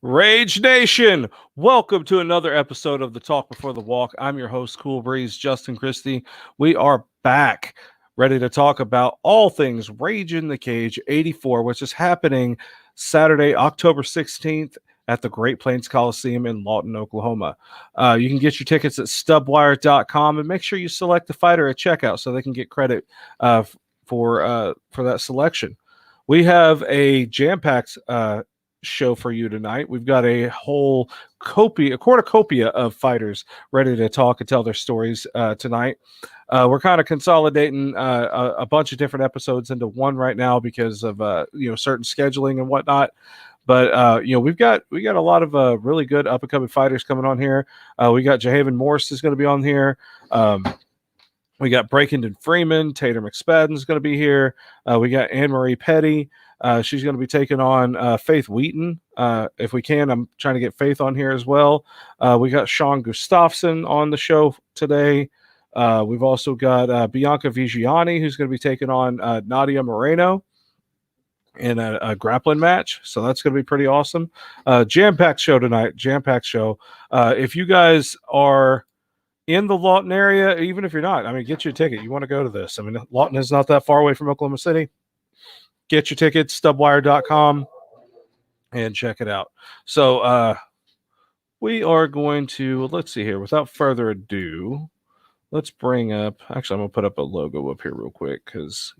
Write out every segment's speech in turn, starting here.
Rage Nation, welcome to another episode of the Talk Before the Walk. I'm your host, Cool Breeze, Justin Christie. We are back, ready to talk about all things Rage in the Cage 84, which is happening Saturday, October 16th at the Great Plains Coliseum in Lawton, Oklahoma. You can get your tickets at stubwire.com and make sure you select the fighter at checkout so they can get credit for that selection. We have a jam-packed show for you tonight. We've got a whole cornucopia of fighters ready to talk and tell their stories tonight. We're kind of consolidating a bunch of different episodes into one right now because of certain scheduling and whatnot. But we've got a lot of really good up and coming fighters coming on here. We got Jahaven Morris is going to be on here. We got Breakington Freeman, Tater McSpadden is going to be here. We got Anne Marie Petty. She's going to be taking on Faith Wheaton. If we can, I'm trying to get Faith on here as well. We got Sean Gustafsson on the show today. We've also got Bianca Vigiani, who's going to be taking on Nadia Moreno in a grappling match. So that's going to be pretty awesome. Jam-packed show tonight. Jam-packed show. If you guys are in the Lawton area, even if you're not, get you a ticket. You want to go to this. Lawton is not that far away from Oklahoma City. Get your tickets, stubwire.com, and check it out. So we are going to, let's see here. Without further ado, let's bring up, actually, I'm going to put up a logo up here real quick because,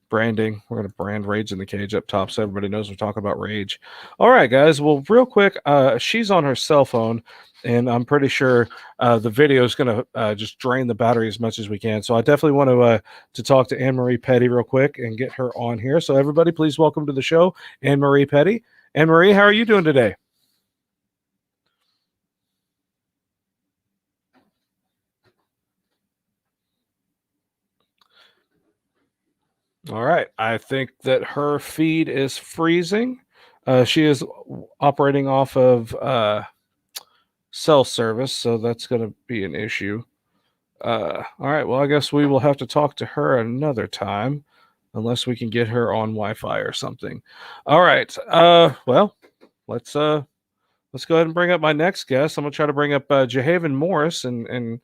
branding. We're going to brand Rage in the Cage up top so everybody knows we're talking about Rage. All right, guys. Well, real quick, she's on her cell phone, and I'm pretty sure the video is going to just drain the battery as much as we can. So I definitely want to talk to Anne Marie Petty real quick and get her on here. So everybody, please welcome to the show, Anne Marie Petty. Anne Marie, how are you doing today? All right. I think that her feed is freezing. She is operating off of cell service, so that's going to be an issue. All right. Well, I guess we will have to talk to her another time, unless we can get her on Wi-Fi or something. All right. Well, let's go ahead and bring up my next guest. I'm going to try to bring up Jahaven Morris and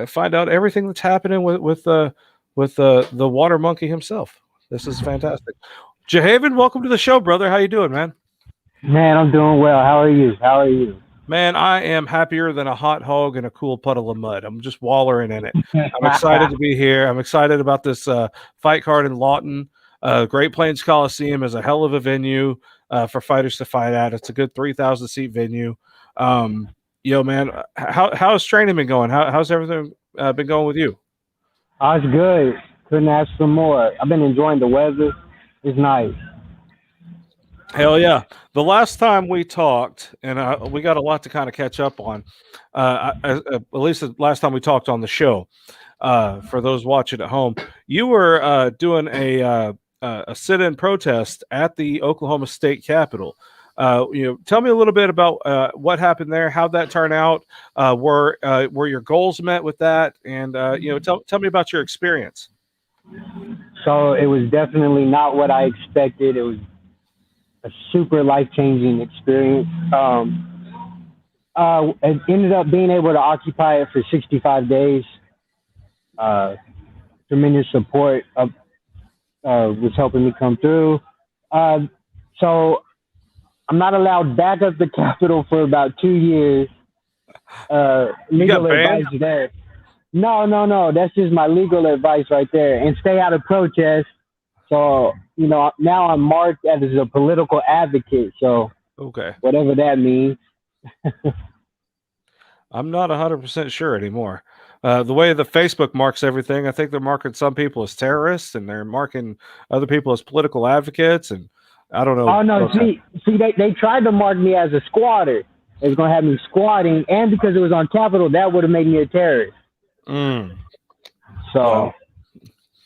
find out everything that's happening with the water monkey himself. This is fantastic. Jahaven, welcome to the show, brother. How you doing, man? Man, I'm doing well. How are you? Man, I am happier than a hot hog in a cool puddle of mud. I'm just wallowing in it. I'm excited to be here. I'm excited about this fight card in Lawton. Great Plains Coliseum is a hell of a venue for fighters to fight at. It's a good 3,000 seat venue. Man, how's training been going? How's everything been going with you? It's good. Couldn't ask for more. I've been enjoying the weather. It's nice. Hell yeah. The last time we talked, and we got a lot to kind of catch up on, at least the last time we talked on the show, for those watching at home, you were doing a sit-in protest at the Oklahoma State Capitol. Tell me a little bit about what happened there, how'd that turn out, were your goals met with that, and tell me about your experience. So it was definitely not what I expected. It was a super life-changing experience. It ended up being able to occupy it for 65 days. Tremendous support was helping me come through. So I'm not allowed back at the Capitol for about 2 years. You got Legal banned? advice there. No. That's just my legal advice right there. And stay out of protest. So, now I'm marked as a political advocate. So, Okay. whatever that means. I'm not 100% sure anymore. The way the Facebook marks everything, I think they're marking some people as terrorists and they're marking other people as political advocates. And I don't know. Oh, no. Okay. See, they tried to mark me as a squatter. They was going to have me squatting. And because it was on Capitol, that would have made me a terrorist. Mm. So, Well,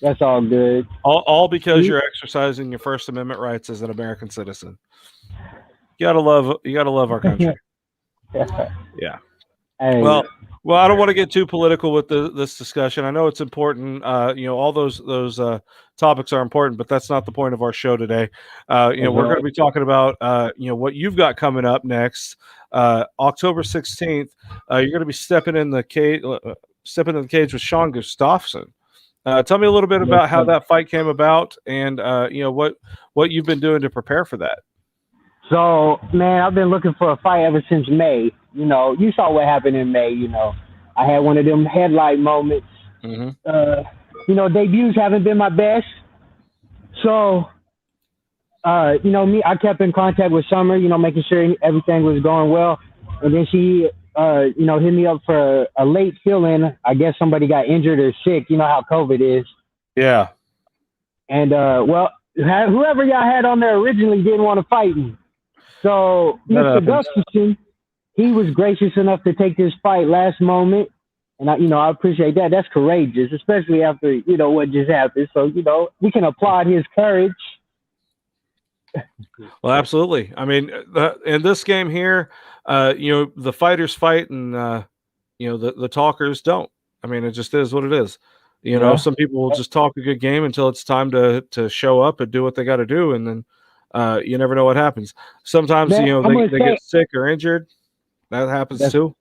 that's all good. all because you're exercising your First Amendment rights as an American citizen. You gotta love our country. Yeah. Hey. Well, I don't want to get too political with this discussion. I know it's important. All those topics are important, but that's not the point of our show today. We're going to be talking about what you've got coming up next. October 16th, you're going to be stepping in the cage with Sean Gustafsson. Tell me a little bit about how that fight came about, and what you've been doing to prepare for that. So, man, I've been looking for a fight ever since May. You saw what happened in May. I had one of them headlight moments. Mm-hmm. Debuts haven't been my best. So, I kept in contact with Summer, making sure everything was going well. And then she, hit me up for a late fill-in. I guess somebody got injured or sick. You know how COVID is. Yeah. And, whoever y'all had on there originally didn't want to fight me. So, Mr. Gustafsson, he was gracious enough to take this fight last moment. And, I appreciate that. That's courageous, especially after, what just happened. So, we can applaud his courage. Well, absolutely. I mean, in this game here, the fighters fight and, the talkers don't. I mean, it just is what it is. Some people will just talk a good game until it's time to show up and do what they got to do. And then you never know what happens. Sometimes, they get sick or injured. That happens too.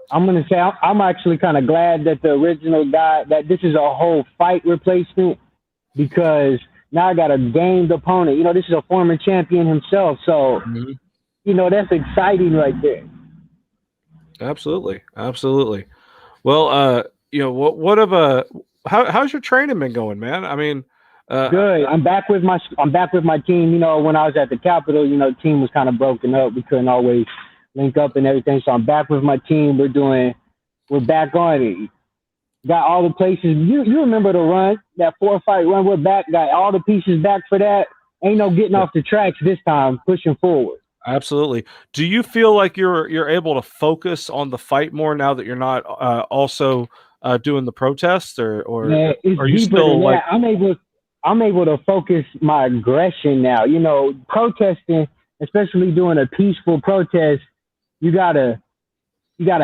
I'm going to say I'm actually kind of glad that the original guy, that this is a whole fight replacement, because now I got a gamed opponent. This is a former champion himself. So, that's exciting right there. Absolutely. Well, how's your training been going, man? I mean, good. I'm back with my team. When I was at the Capitol, the team was kind of broken up. We couldn't always link up and everything. So I'm back with my team. We're back on it. Got all the places. You remember the run, that 4-fight run? We're back. Got all the pieces back for that. Ain't no getting off the tracks this time. Pushing forward. Absolutely. Do you feel like you're able to focus on the fight more now that you're not also doing the protests, or are you still like? I'm able to focus my aggression now. Protesting, especially doing a peaceful protest, you gotta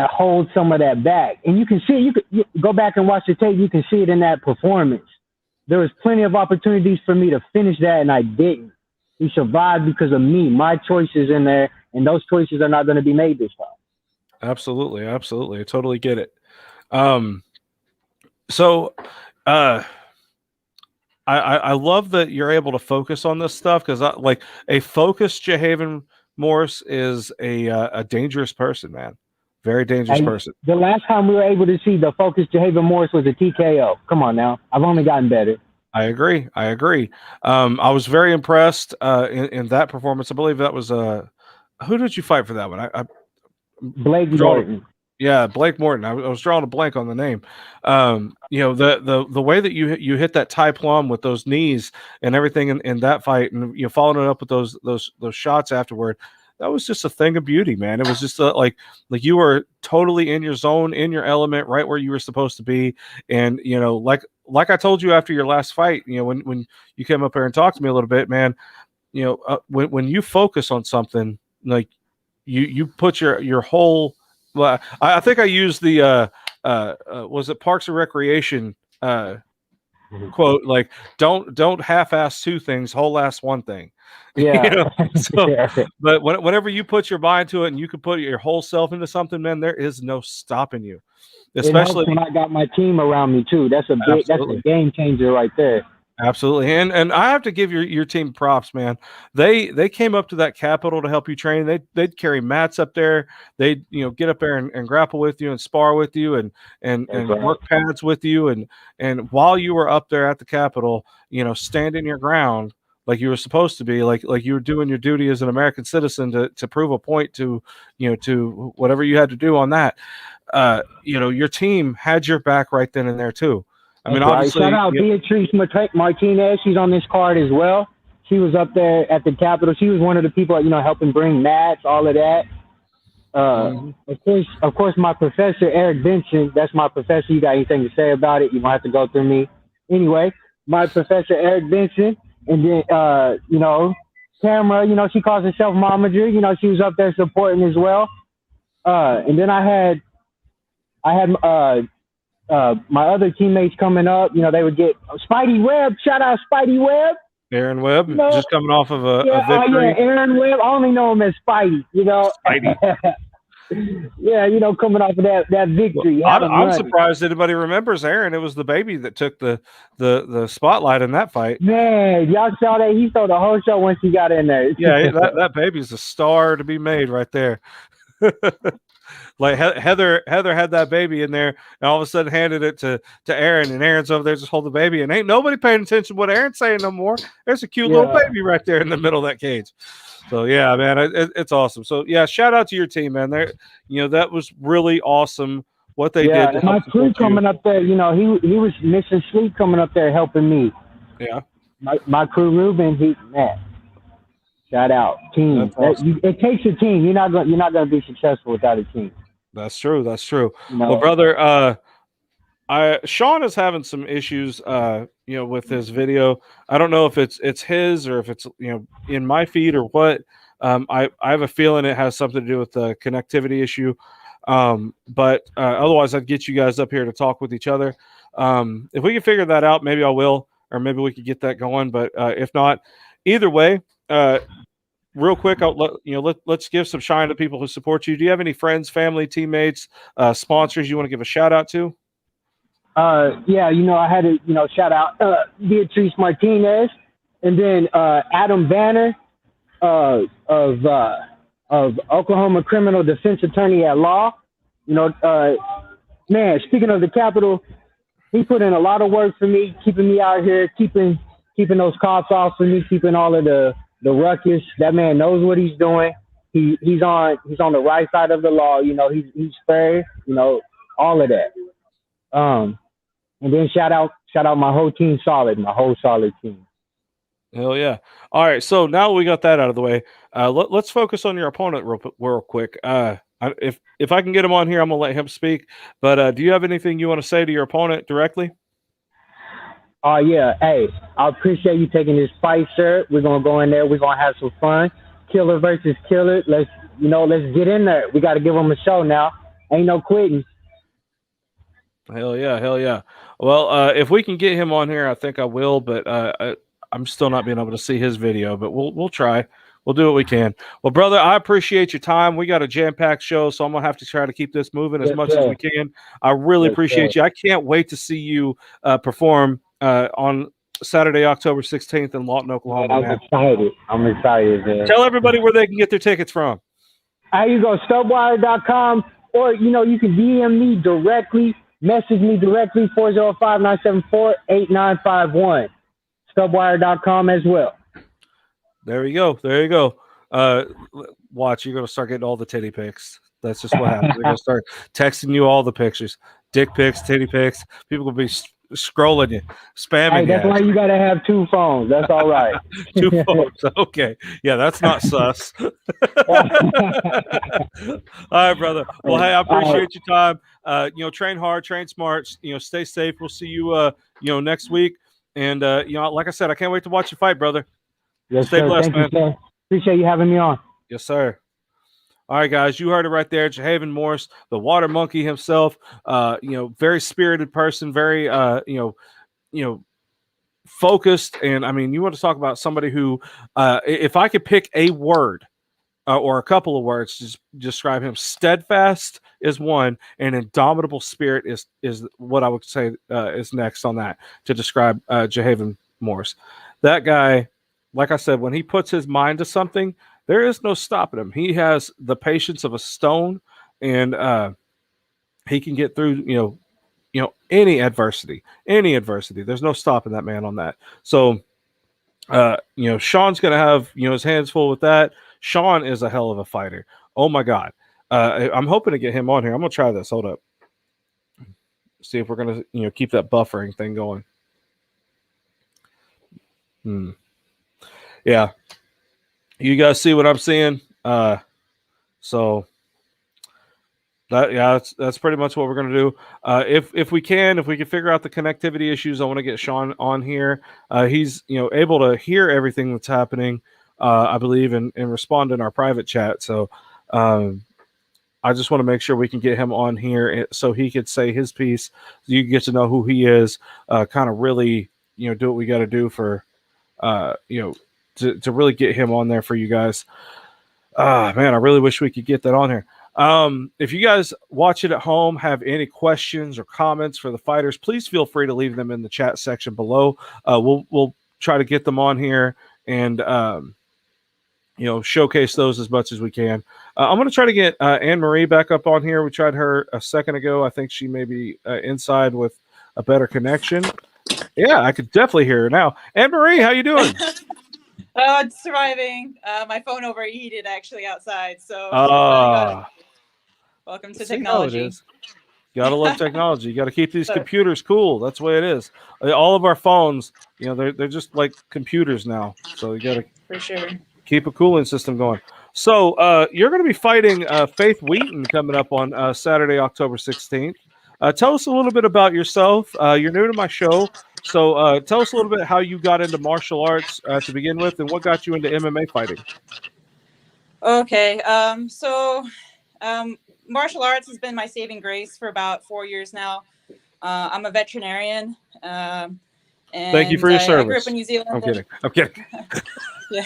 hold some of that back. And you can see, you go back and watch the tape, you can see it in that performance. There was plenty of opportunities for me to finish that, and I didn't. We survived because of me, my choices in there, and those choices are not going to be made this time. Absolutely. I totally get it. So I love that you're able to focus on this stuff, because like a focused Jahaven Morris is a dangerous person, man. Very dangerous person. The last time we were able to see the focused Jahaven Morris was a TKO. Come on now. I've only gotten better. I agree. I was very impressed in that performance. I believe that was who did you fight for that one? Blake Morton. Yeah, Blake Morton. I was drawing a blank on the name. The way that you hit that tie plum with those knees and everything in that fight, and following it up with those shots afterward, that was just a thing of beauty, man. It was just like you were totally in your zone, in your element, right where you were supposed to be. And like I told you after your last fight, when you came up here and talked to me a little bit, man, when you focus on something, like you put your whole. Well, I think I used the was it Parks and Recreation quote, like don't half-ass two things, whole-ass one thing. Yeah. But whenever you put your mind to it and you can put your whole self into something, man, there is no stopping you. Especially when I got my team around me too. That's a game changer right there. Absolutely. And I have to give your team props, man. They came up to that Capitol to help you train. They'd carry mats up there. They'd, get up there and grapple with you and spar with you and Right. work pads with you. And while you were up there at the Capitol, standing your ground like you were supposed to be, like you were doing your duty as an American citizen to prove a point to, to whatever you had to do on that. Your team had your back right then and there too. I mean, That's right. Shout obviously, out Beatrice Martinez. She's on this card as well. She was up there at the Capitol. She was one of the people, helping bring mats, all of that. Of course, my professor, Eric Benson, that's my professor. You got anything to say about it? You don't have to go through me. Anyway, my professor, Eric Benson, and then, Tamara, she calls herself Momager. She was up there supporting as well. And then I had my other teammates coming up. They would get Spidey Webb. Shout out Spidey Webb. Aaron Webb, just coming off of a victory. Aaron Webb. I only know him as Spidey. Spidey. Coming off of that victory. Well, I'm surprised anybody remembers Aaron. It was the baby that took the spotlight in that fight. Man, y'all saw that? He stole the whole show once he got in there. Yeah, that baby's a star to be made right there. Like Heather had that baby in there, and all of a sudden handed it to Aaron, and Aaron's over there just holding the baby, and ain't nobody paying attention to what Aaron's saying no more. There's a cute little baby right there in the middle of that cage. So yeah, man, it's awesome. So yeah, shout out to your team, man. There, that was really awesome what they did. To my crew coming up there, he was missing sleep coming up there helping me. Yeah, my crew, Ruben, man. Shout out team. Awesome. It takes a team. You're not gonna be successful without a team. That's true. That's true. Well, brother, Sean is having some issues, with his video. I don't know if it's his or if it's in my feed or what. I have a feeling it has something to do with the connectivity issue. But otherwise, I'd get you guys up here to talk with each other. If we can figure that out, maybe I will, or maybe we could get that going. But if not, either way. Real quick, let's give some shine to people who support you. Do you have any friends, family, teammates, sponsors you want to give a shout out to? I had to, shout out Beatrice Martinez, and then Adam Banner of Oklahoma criminal defense attorney at law. Man, speaking of the Capitol, he put in a lot of work for me, keeping me out here, keeping those cops off for me, keeping all of the ruckus. That man knows what he's doing. He's on the right side of the law. He's fair. All of that. And then shout out my whole team, my whole solid team. Hell yeah! All right, so now we got that out of the way. Let's focus on your opponent real quick. If I can get him on here, I'm gonna let him speak. But do you have anything you want to say to your opponent directly? Oh, yeah. Hey, I appreciate you taking this fight, sir. We're going to go in there. We're going to have some fun. Killer versus killer. Let's get in there. We got to give them a show now. Ain't no quitting. Hell yeah. Hell yeah. Well, if we can get him on here, I think I will, but I'm still not being able to see his video, but we'll try. We'll do what we can. Well, brother, I appreciate your time. We got a jam-packed show, so I'm going to have to try to keep this moving as much as we can. I really appreciate you. I can't wait to see you perform on Saturday, October 16th in Lawton, Oklahoma. I'm excited, man. Tell everybody where they can get their tickets from. You go stubwire.com, or you can DM me directly, message me directly, 405-974-8951. Stubwire.com as well. There you go. Watch, you're gonna start getting all the titty pics. That's just what happens. They're gonna start texting you all the pictures, dick pics, titty pics. People will be scrolling you, spamming you. That's why you gotta have two phones. That's all right. Two phones. Okay. Yeah, that's not sus. All right, brother. Well, hey, I appreciate your time. Train hard, train smart. Stay safe. We'll see you. Next week. And like I said, I can't wait to watch you fight, brother. Yes, Stay sir. blessed, Thank man. You, sir. Appreciate you having me on. Yes, sir. All right, guys, you heard it right there. Jahaven Morris, the water monkey himself, very spirited person, very, focused. And I mean, you want to talk about somebody who, if I could pick a word or a couple of words to describe him, steadfast is one, and indomitable spirit is what I would say is next on that to describe Jahaven Morse. That guy, like I said, when he puts his mind to something, there is no stopping him. He has the patience of a stone, and he can get through. Any adversity, any adversity. There's no stopping that man on that. So, Sean's gonna have his hands full with that. Sean is a hell of a fighter. Oh my god. I'm hoping to get him on here. I'm gonna try this. Hold up. See if we're gonna keep that buffering thing going. Yeah, you guys see what I'm seeing. So that's pretty much what we're gonna do. If we can figure out the connectivity issues, I want to get Sean on here. He's able to hear everything that's happening. I believe and respond in our private chat. So I just want to make sure we can get him on here so he could say his piece. You get to know who he is. Kind of really do what we got to do for to really get him on there for you guys. Man, I really wish we could get that on here. If you guys watch it at home, have any questions or comments for the fighters, please feel free to leave them in the chat section below. We'll try to get them on here and showcase those as much as we can. I'm going to try to get Anne Marie back up on here. We tried her a second ago. I think she may be inside with a better connection. Yeah, I could definitely hear her now. Anne Marie, how you doing? Oh, it's surviving. My phone overheated actually outside, so welcome to technology. How it is. Gotta love technology. You got to keep these computers cool. That's the way it is. All of our phones, they're just like computers now. So you got to for sure keep a cooling system going. So you're going to be fighting Faith Wheaton coming up on Saturday, October 16th. Tell us a little bit about yourself. You're new to my show. So tell us a little bit how you got into martial arts to begin with and what got you into MMA fighting. Okay. Martial arts has been my saving grace for about 4 years now. I'm a veterinarian. And thank you for your service. I grew up in New Zealand. I'm kidding. Yeah.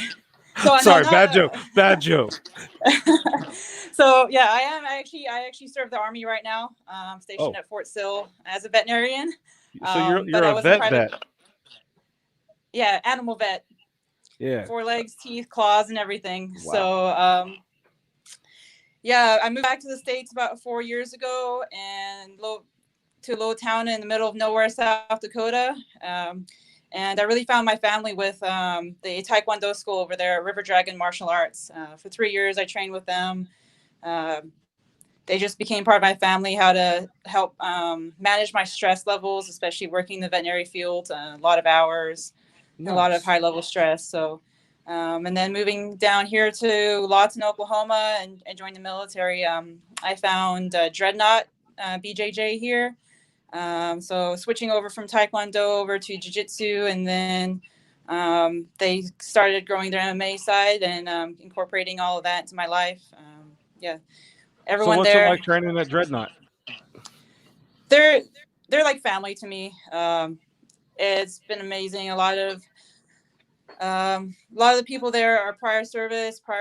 So sorry, bad joke. So yeah, I actually serve the Army right now. I'm stationed at Fort Sill as a veterinarian. So you're a vet. Yeah, animal vet. Yeah. 4 legs, teeth, claws, and everything. Wow. So yeah, I moved back to the States about 4 years ago and to a little town in the middle of nowhere, South Dakota. And I really found my family with the Taekwondo school over there at River Dragon Martial Arts. For 3 years, I trained with them. They just became part of my family, how to help manage my stress levels, especially working in the veterinary field, a lot of hours, nice. A lot of high-level stress. So, and then moving down here to Lawton, Oklahoma, and joined the military, I found Dreadnought BJJ here. So switching over from Taekwondo over to Jiu-Jitsu, and then they started growing their MMA side and incorporating all of that into my life. Yeah, everyone so what's there. It like training at Dreadnought? They're like family to me. It's been amazing. A lot of the people there are prior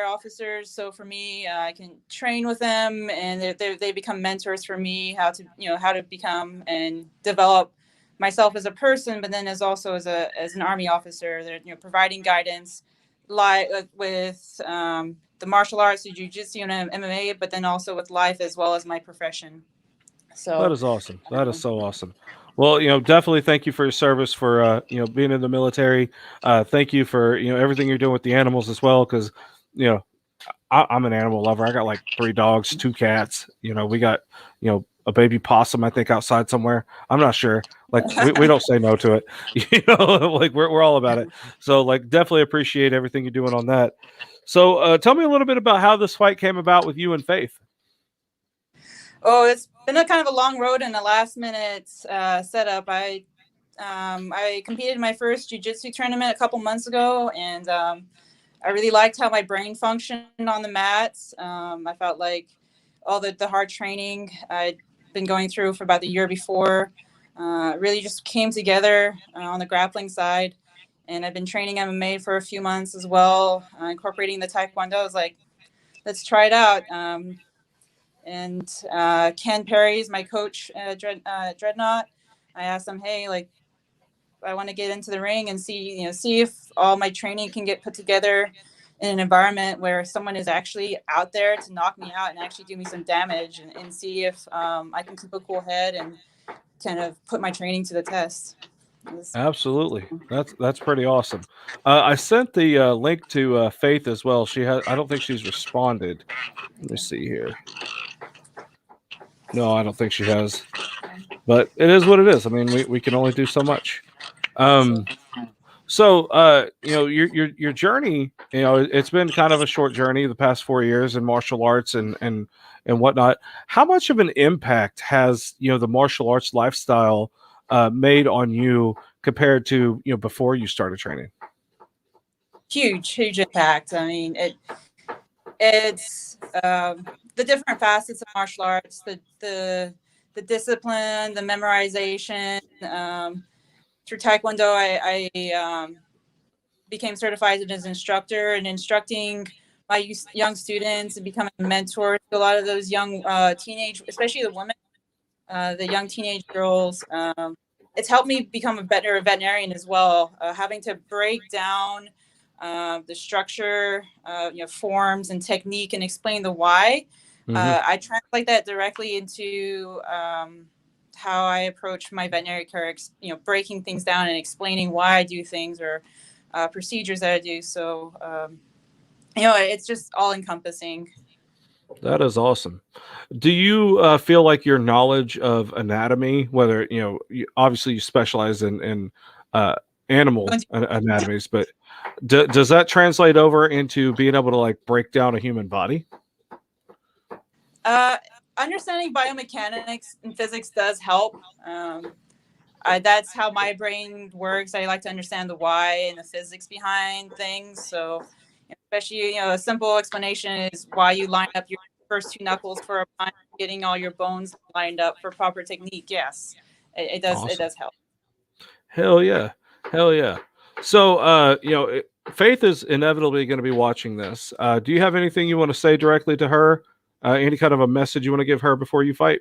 officers. So for me, I can train with them, and they become mentors for me. How to become and develop myself as a person, but then as an Army officer. They're providing guidance, with the martial arts, the jiu-jitsu and MMA, but then also with life as well as my profession. So that is awesome. That is so awesome. Well, definitely thank you for your service, for being in the military. Thank you for everything you're doing with the animals as well, because I'm an animal lover. I got like 3 dogs, 2 cats. We got a baby possum, I think, outside somewhere. I'm not sure. Like we don't say no to it. Like we're all about it. So like definitely appreciate everything you're doing on that. So tell me a little bit about how this fight came about with you and Faith. Oh, it's been a kind of a long road and a last minute setup. I competed in my first jiu-jitsu tournament a couple months ago, and I really liked how my brain functioned on the mats. I felt like all the hard training I'd been going through for about the year before really just came together on the grappling side. And I've been training MMA for a few months as well, incorporating the Taekwondo. I was like, let's try it out. And Ken Perry is my coach at Dreadnought. I asked him, hey, like, want to get into the ring and see if all my training can get put together in an environment where someone is actually out there to knock me out and actually do me some damage, and see if I can keep a cool head and kind of put my training to the test. Absolutely. That's pretty awesome. I sent the link to Faith as well. I don't think she's responded. Let me see here. No, I don't think she has. But it is what it is. I mean, we can only do so much. So your journey, it's been kind of a short journey the past 4 years in martial arts and whatnot. How much of an impact has the martial arts lifestyle made on you compared to before you started training? Huge impact. I mean, it's the different facets of martial arts, the discipline, the memorization. Through Taekwondo, I became certified as an instructor, and instructing my young students and becoming a mentor to a lot of those young teenage, especially the women, the young teenage girls. It's helped me become a better veterinarian as well, having to break down the structure, forms and technique, and explain the why. I translate that directly into how I approach my veterinary care, breaking things down and explaining why I do things, or procedures that I do. So, it's just all encompassing. That is awesome. Do you feel like your knowledge of anatomy, whether obviously you specialize in animal anatomies, but does that translate over into being able to like break down a human body? Understanding biomechanics and physics does help. That's how my brain works. I like to understand the why and the physics behind things. So, especially, a simple explanation is why you line up your first two knuckles for a punch, getting all your bones lined up for proper technique. Yes, it does. Awesome. It does help. Hell yeah. So, Faith is inevitably going to be watching this. Do you have anything you want to say directly to her? Any kind of a message you want to give her before you fight?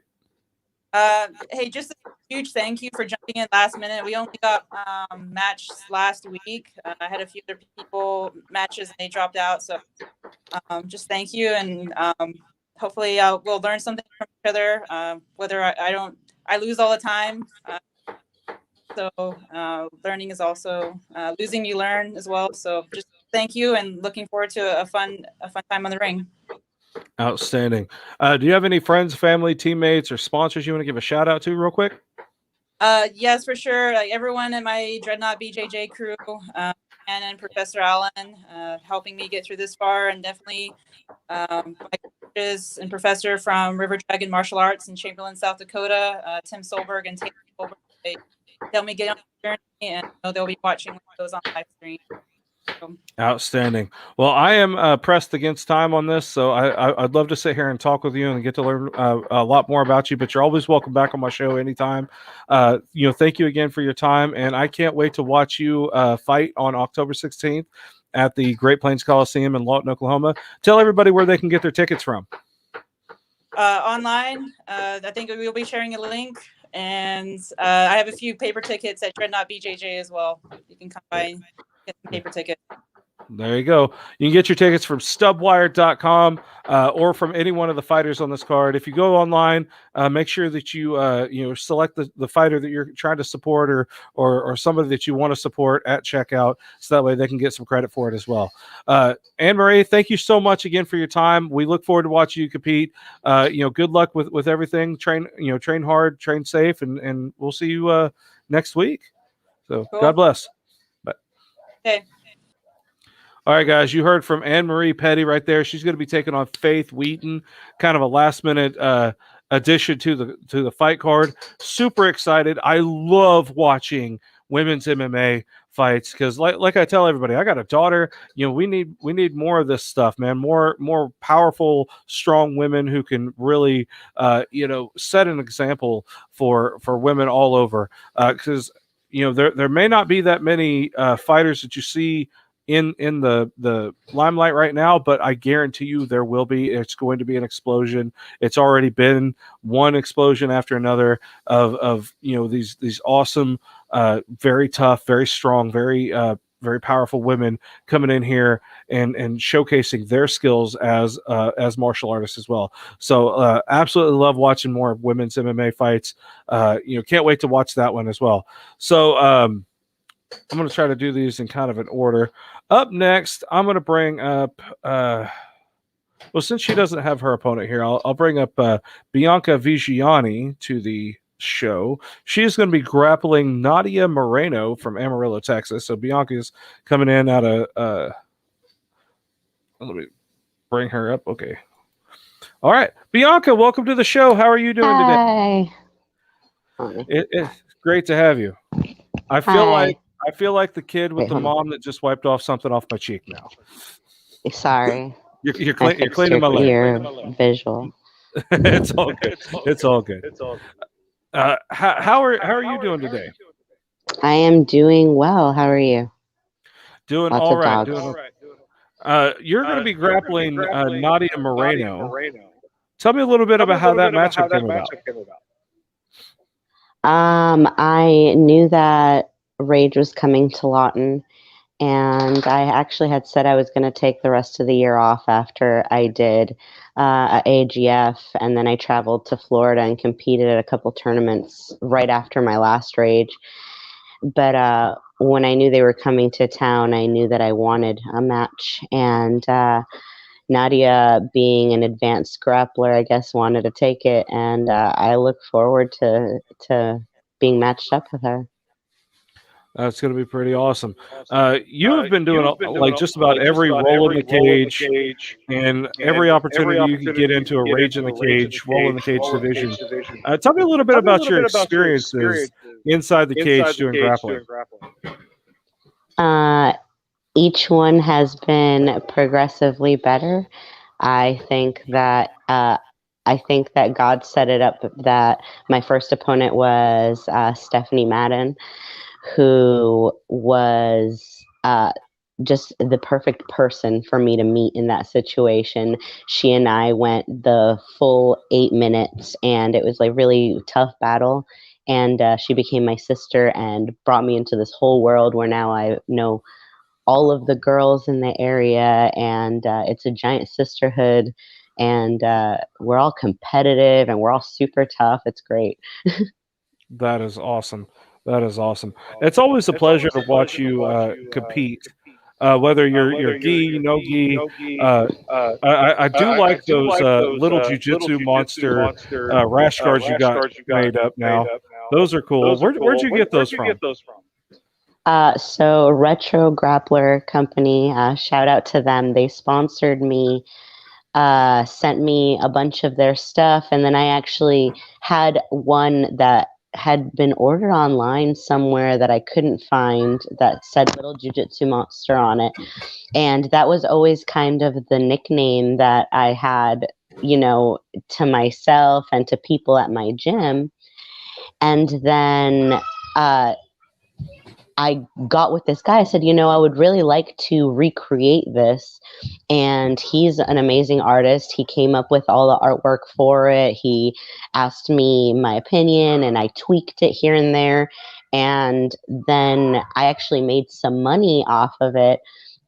Hey, just a huge thank you for jumping in last minute. We only got matched last week. I had a few other people matches and they dropped out. So just thank you. And hopefully we'll learn something from each other. Whether I lose all the time. So learning is also losing, you learn as well. So just thank you, and looking forward to a fun time on the ring. Outstanding. Do you have any friends, family, teammates, or sponsors you want to give a shout out to real quick? Yes, for sure. Like everyone in my Dreadnought BJJ crew, and Professor Allen, helping me get through this far, and definitely my coaches and professor from River Dragon Martial Arts in Chamberlain, South Dakota, Tim Solberg and Taylor Solberg. They helped me get on the journey, and they'll be watching when it goes on live stream. Outstanding. Well, I am pressed against time on this, so I'd love to sit here and talk with you and get to learn a lot more about you, but you're always welcome back on my show anytime. Thank you again for your time, and I can't wait to watch you fight on October 16th at the Great Plains Coliseum in Lawton, Oklahoma. Tell everybody where they can get their tickets from. Online. I think we'll be sharing a link, and I have a few paper tickets at Dreadnought BJJ as well. You can come by and get some paper tickets. There you go. You can get your tickets from stubwire.com or from any one of the fighters on this card. If you go online, make sure that you select the fighter that you're trying to support or somebody that you want to support at checkout, so that way they can get some credit for it as well. Anne-Marie, thank you so much again for your time. We look forward to watching you compete. Good luck with everything. Train hard, train safe, and we'll see you next week. So cool. God bless. Bye. Okay. All right, guys, you heard from Anne-Marie Petty right there. She's going to be taking on Faith Wheaton, kind of a last-minute addition to the fight card. Super excited. I love watching women's MMA fights because, like I tell everybody, I got a daughter. We need more of this stuff, man. More powerful, strong women who can really, set an example for women all over. Because there may not be that many fighters that you see in the limelight right now, but I guarantee you there will be. It's going to be an explosion. It's already been one explosion after another of these awesome very tough, very strong, very powerful women coming in here and showcasing their skills as martial artists as well. So absolutely love watching more women's MMA fights. Can't wait to watch that one as well. So I'm going to try to do these in kind of an order. Up next, I'm going to bring up well, since she doesn't have her opponent here, I'll bring up Bianca Vigiani to the show. She is going to be grappling Nadia Moreno from Amarillo, Texas. So Bianca's coming in out of let me bring her up. Okay. All right. Bianca, welcome to the show. How are you doing today? Hi. It's great to have you. I feel like the kid with the mom that just wiped off something off my cheek now. Sorry. You're cleaning my leg. Your visual. It's all good. It's all good. How are you doing today? I am doing well. How are you? Doing Lots all of right. dogs. You're going to be grappling Nadia Moreno. Tell me a little bit about how that matchup came about. I knew that Rage was coming to Lawton, and I actually had said I was going to take the rest of the year off after I did AGF, and then I traveled to Florida and competed at a couple tournaments right after my last Rage. But when I knew they were coming to town, I knew that I wanted a match, and Nadia, being an advanced grappler, I guess, wanted to take it, and I look forward to being matched up with her. That's going to be pretty awesome. You have been doing like just about every roll in the cage and every opportunity you can get into a Rage in the Cage, roll in the cage division. Tell me a little bit about your experiences inside the cage doing grappling. Each one has been progressively better. I think that God set it up that my first opponent was Stephanie Madden, who was just the perfect person for me to meet in that situation. She and I went the full 8 minutes, and it was like really tough battle. And she became my sister and brought me into this whole world where now I know all of the girls in the area, and it's a giant sisterhood, and we're all competitive and we're all super tough. It's great. That is awesome. That is awesome. It's always a pleasure to watch you compete, whether you're gi, no gi. I do like those little jiu-jitsu monster rash guards you got made up now. Those are cool. Where'd you get those from? So Retro Grappler Company, shout out to them. They sponsored me, sent me a bunch of their stuff, and then I actually had one that had been ordered online somewhere that I couldn't find that said Little Jiu-Jitsu Monster on it. And that was always kind of the nickname that I had, to myself and to people at my gym. And then I got with this guy. I said, I would really like to recreate this. And he's an amazing artist. He came up with all the artwork for it. He asked me my opinion, and I tweaked it here and there. And then I actually made some money off of it.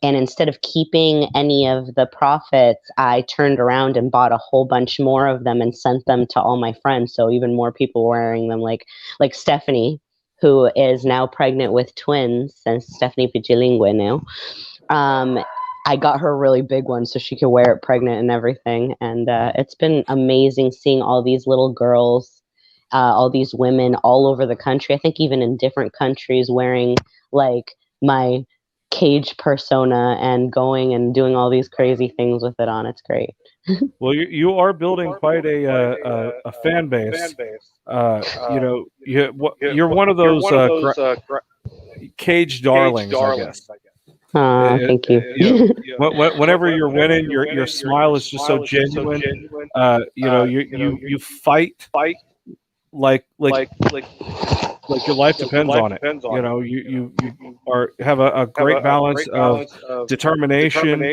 And instead of keeping any of the profits, I turned around and bought a whole bunch more of them and sent them to all my friends. So even more people wearing them, like Stephanie, who is now pregnant with twins, and Stephanie Pichilingüe now. I got her a really big one so she could wear it pregnant and everything. And it's been amazing seeing all these little girls, all these women all over the country. I think even in different countries wearing like my cage persona and going and doing all these crazy things with it on. It's great. Well, you are building quite a fan base. You're one of those cage darlings, I guess. Thank you. Whenever you're winning, your smile is just so genuine. You fight like your life depends on it. You have a great balance of determination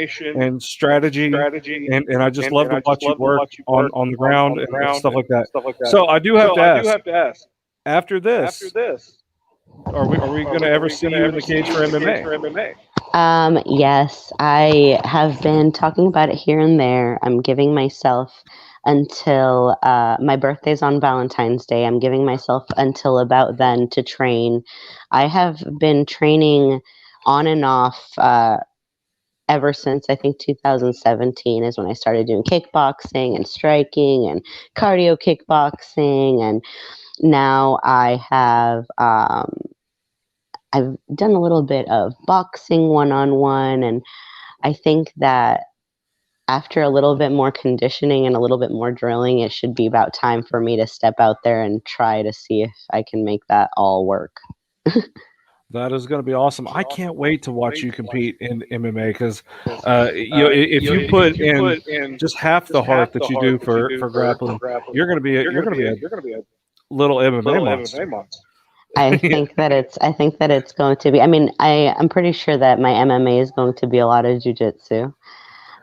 and strategy, and I just love to watch you work on the ground and stuff like that. So I do have to ask, after this, Are we going to ever see you in the cage for MMA? Yes, I have been talking about it here and there. I'm giving myself until my birthday's on Valentine's Day. I'm giving myself until about then to train. I have been training on and off ever since I think 2017 is when I started doing kickboxing and striking and cardio kickboxing, and now I have I've done a little bit of boxing one-on-one, and I think that after a little bit more conditioning and a little bit more drilling, it should be about time for me to step out there and try to see if I can make that all work. That is going to be awesome. I can't wait to watch you compete in MMA because, if you put in just half the heart that you do for grappling, you're going to be a little MMA monster. I think that it's going to be. I mean, I'm pretty sure that my MMA is going to be a lot of jujitsu.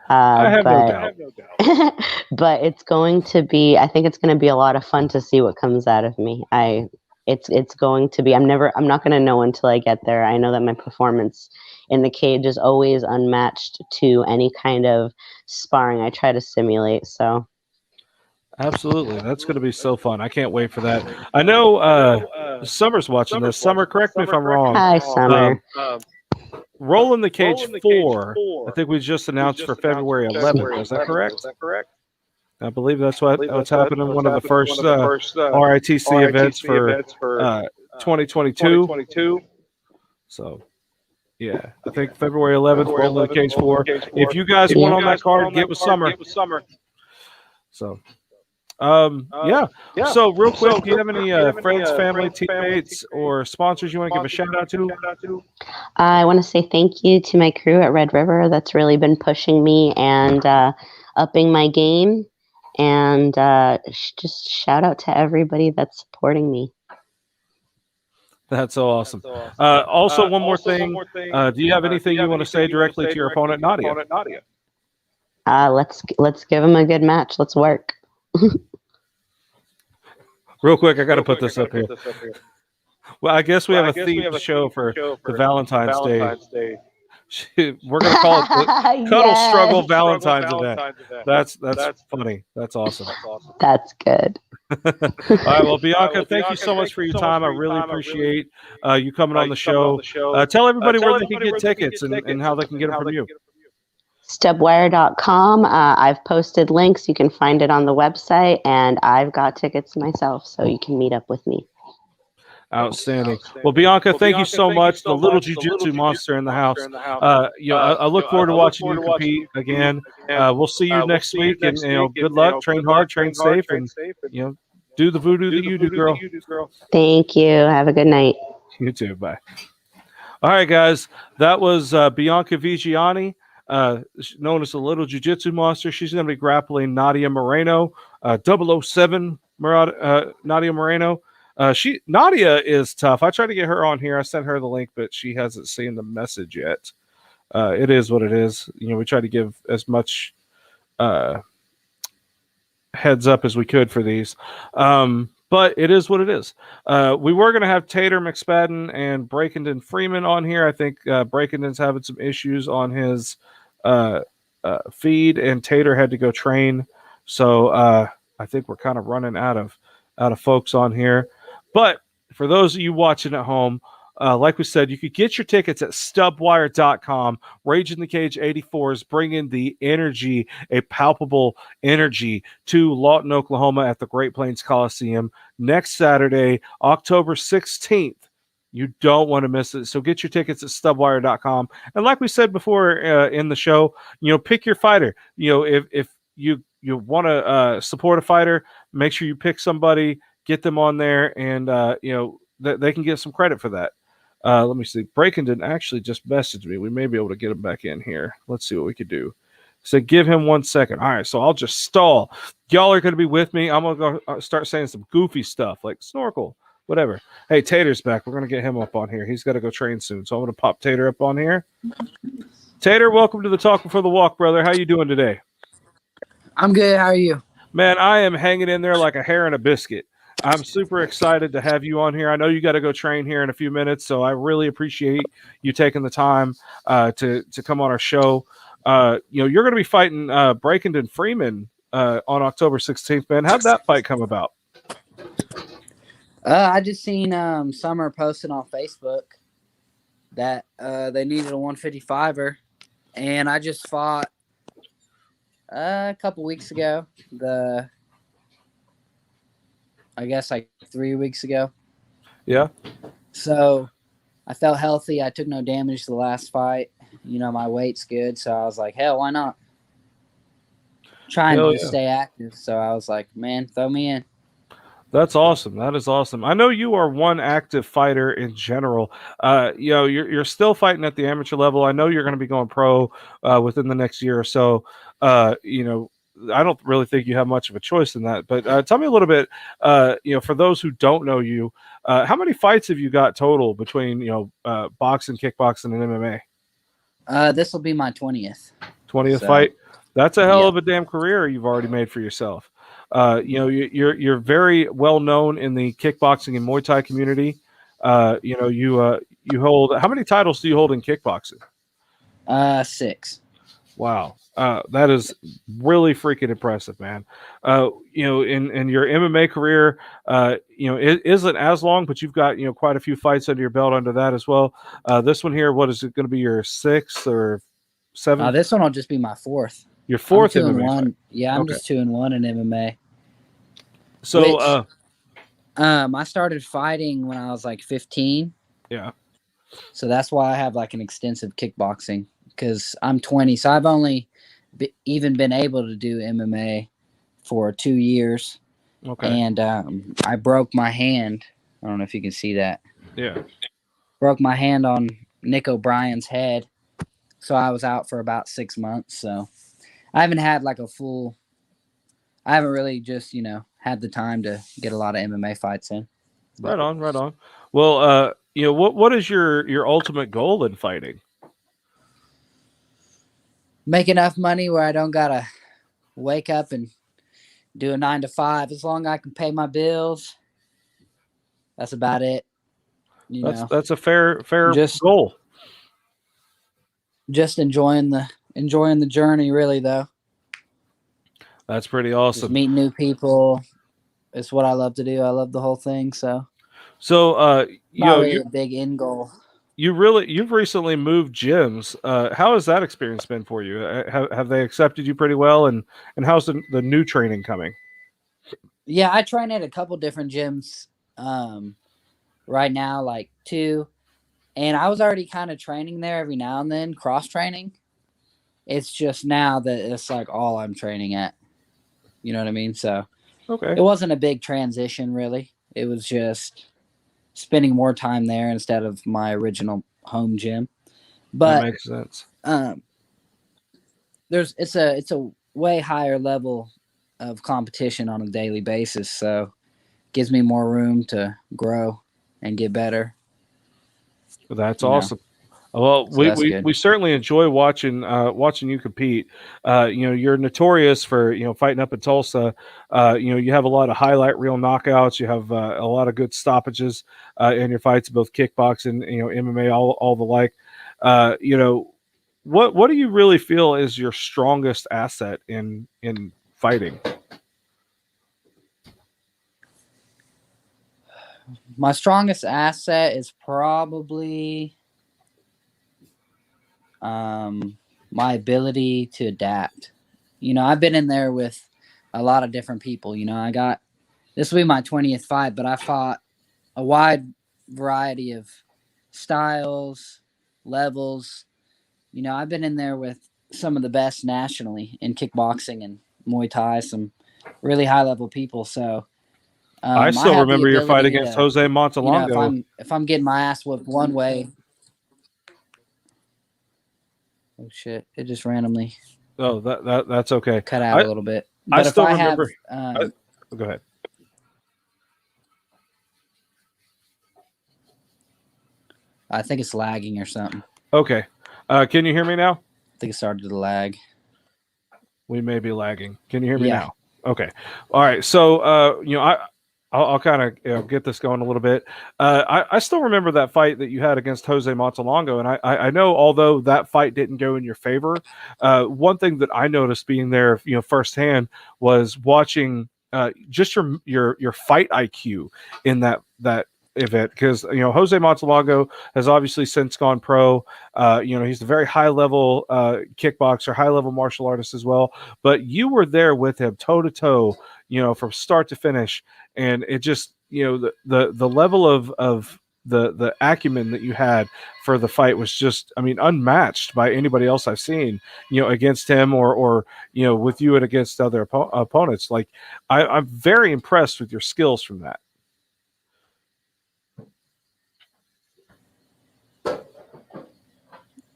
I have no doubt. But it's going to be. I think it's going to be a lot of fun to see what comes out of me. It's going to be. I'm not going to know until I get there. I know that my performance in the cage is always unmatched to any kind of sparring I try to simulate. So. Absolutely. That's going to be so fun. I can't wait for that. I know Summer's watching this. Summer, correct me if I'm wrong. Hi, Summer. Rolling the Cage 4, I think we just announced for February 11th. Is that correct? I believe that's what's happening. One of the first RITC events for 2022. So, yeah, I think February 11th, Rolling the Cage 4. If you guys want on that card, get with Summer. So, yeah. So, real quick, do you have any friends, family, teammates, or sponsors you want to give a shout out to? I want to say thank you to my crew at Red River. That's really been pushing me and upping my game. And just shout out to everybody that's supporting me. That's so awesome. Also, one more thing. Do you have anything you want to say directly to your opponent, Nadia? Let's give him a good match. Let's work. Real quick, I got to put this up here. Well, I guess we have a themed show for the Valentine's Day. We're going to call it the Cuddle Struggle Valentine's event. That's funny. That's awesome. That's good. All right. Well, Bianca, thank you so much for your time. I really appreciate you coming on the show. Tell everybody where they can get tickets and how they can get them from you. Stubwire.com. I've posted links. You can find it on the website, and I've got tickets myself, so you can meet up with me. Outstanding. Well, Bianca, thank you so much. The little jiu-jitsu monster in the house. I look forward to watching you compete again. We'll see you next week, and good luck. Train hard, train safe, and do the voodoo that you do, girl. Thank you. Have a good night. You too. Bye. All right, guys. That was Bianca Vigiani, known as the little jiu-jitsu monster. She's going to be grappling Nadia Moreno, 007 Nadia Moreno. Nadia is tough. I tried to get her on here. I sent her the link, but she hasn't seen the message yet. It is what it is. We try to give as much heads up as we could for these. But it is what it is. We were going to have Tater McSpadden and Breakenden Freeman on here. I think Breakenden's having some issues on his feed, and Tater had to go train. So I think we're kind of running out of folks on here. But for those of you watching at home, like we said, you could get your tickets at stubwire.com. Rage in the Cage 84 is bringing the energy, a palpable energy, to Lawton, Oklahoma at the Great Plains Coliseum next Saturday, October 16th. You don't want to miss it. So get your tickets at stubwire.com. And like we said before in the show, pick your fighter. If you want to support a fighter, make sure you pick somebody, get them on there, and they can get some credit for that. Let me see. Breakenden actually just messaged me. We may be able to get him back in here. Let's see what we could do. So give him 1 second. All right, so I'll just stall. Y'all are going to be with me. I'm going to go start saying some goofy stuff like snorkel, whatever. Hey, Tater's back. We're going to get him up on here. He's got to go train soon, so I'm going to pop Tater up on here. Tater, welcome to the Talk Before the Walk, brother. How you doing today? I'm good. How are you? Man, I am hanging in there like a hair in a biscuit. I'm super excited to have you on here. I know you got to go train here in a few minutes, so I really appreciate you taking the time to come on our show. You're going to be fighting Breakington Freeman on October 16th, man. How'd that fight come about? I just seen Summer posting on Facebook that they needed a 155er, and I just fought a couple weeks ago. I guess like 3 weeks ago. Yeah. So I felt healthy. I took no damage the last fight. My weight's good, so I was like, hell, why not? Trying to stay active. So I was like, man, throw me in. That's awesome. That is awesome. I know you are one active fighter in general. You're still fighting at the amateur level. I know you're going to be going pro within the next year or so. I don't really think you have much of a choice in that. But tell me a little bit. For those who don't know you, how many fights have you got total between boxing, kickboxing, and MMA? This will be my 20th. 20th fight. That's a hell of a damn career you've already made for yourself. You're very well known in the kickboxing and Muay Thai community. You hold, how many titles do you hold in kickboxing? 6. Wow. That is really freaking impressive, man. In your MMA career, it isn't as long, but you've got, quite a few fights under your belt under that as well. This one here, what is it going to be, your 6th or 7th? This one will just be my 4th. Your 4th MMA MMA fight. Yeah, I'm just 2-1 in MMA. So, I started fighting when I was like 15. Yeah. So that's why I have like an extensive kickboxing, because I'm 20. So I've only even been able to do MMA for 2 years. Okay. And I broke my hand. I don't know if you can see that. Yeah. Broke my hand on Nick O'Brien's head. So I was out for about 6 months. So I haven't had like I haven't really just, had the time to get a lot of MMA fights in. Right on. Well, what is your ultimate goal in fighting? Make enough money where I don't gotta wake up and do a 9 to 5. As long as I can pay my bills, that's about it. That's a fair goal. Just enjoying the journey, really, though. That's pretty awesome. Just meeting new people. It's what I love to do. I love the whole thing. So you're a big end goal. You've recently moved gyms. How has that experience been for you? Have they accepted you pretty well? And how's the new training coming? Yeah, I train at a couple different gyms right now, like 2. And I was already kind of training there every now and then, cross training. It's just now that it's like all I'm training at. You know what I mean? So okay, it wasn't a big transition, really. It was just spending more time there instead of my original home gym. But that makes sense. It's a way higher level of competition on a daily basis, so it gives me more room to grow and get better. That's awesome. Well, so we certainly enjoy watching you compete. You're notorious for fighting up in Tulsa. You have a lot of highlight reel knockouts. You have a lot of good stoppages in your fights, both kickboxing, MMA, all the like. What do you really feel is your strongest asset in fighting? My strongest asset is probably my ability to adapt. I've been in there with a lot of different people. This will be my 20th fight, but I fought a wide variety of styles, levels. I've been in there with some of the best nationally in kickboxing and Muay Thai, some really high level people. So I still remember your fight against Jose Montalongo. If I'm getting my ass whipped one way. Oh shit! It just randomly. Oh, that's okay. Cut out a little bit. But I still remember. Go ahead. I think it's lagging or something. Okay. Can you hear me now? I think it started to lag. We may be lagging. Can you hear me now? Okay. All right. So, I'll kind of get this going a little bit. I still remember that fight that you had against Jose Montalongo, and I know although that fight didn't go in your favor, one thing that I noticed being there, firsthand, was watching just your fight IQ in that event, because Jose Montalongo has obviously since gone pro. He's a very high level kickboxer, high level martial artist as well. But you were there with him toe to toe, from start to finish, and it just the level of the acumen that you had for the fight was just, I mean, unmatched by anybody else I've seen, against him or with you and against other opponents. Like I'm very impressed with your skills from that.